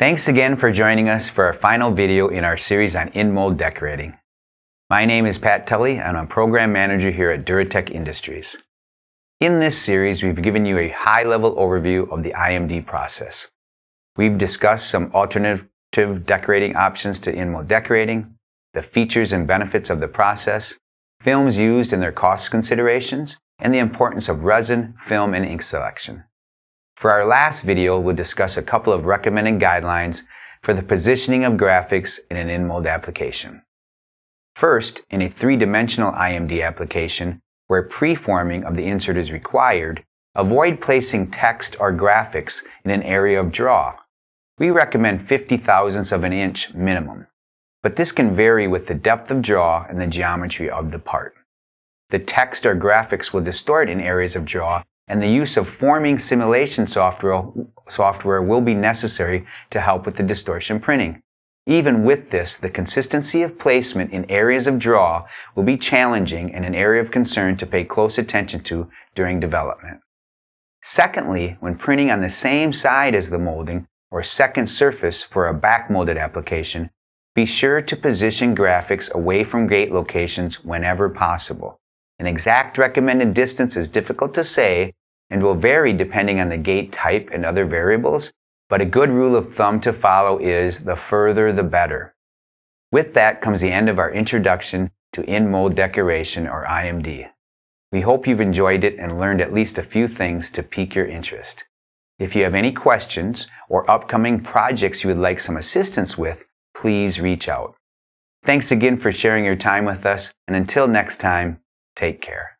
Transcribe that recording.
Thanks again for joining us for our final video in our series on in-mold decorating. My name is Pat Tully and I'm Program Manager here at DuraTech Industries. In this series, we've given you a high-level overview of the IMD process. We've discussed some alternative decorating options to in-mold decorating, the features and benefits of the process, films used and their cost considerations, and the importance of resin, film, and ink selection. For our last video, we'll discuss a couple of recommended guidelines for the positioning of graphics in an in-mold application. First, in a three-dimensional IMD application, where preforming of the insert is required, avoid placing text or graphics in an area of draw. We recommend 50 thousandths of an inch minimum, but this can vary with the depth of draw and the geometry of the part. The text or graphics will distort in areas of draw, and the use of forming simulation software will be necessary to help with the distortion printing. Even with this, the consistency of placement in areas of draw will be challenging and an area of concern to pay close attention to during development. Secondly, when printing on the same side as the molding or second surface for a back-molded application, be sure to position graphics away from gate locations whenever possible. An exact recommended distance is difficult to say and will vary depending on the gate type and other variables, but a good rule of thumb to follow is the further the better. With that comes the end of our introduction to in-mold decoration, or IMD. We hope you've enjoyed it and learned at least a few things to pique your interest. If you have any questions or upcoming projects you would like some assistance with, please reach out. Thanks again for sharing your time with us, and until next time, take care.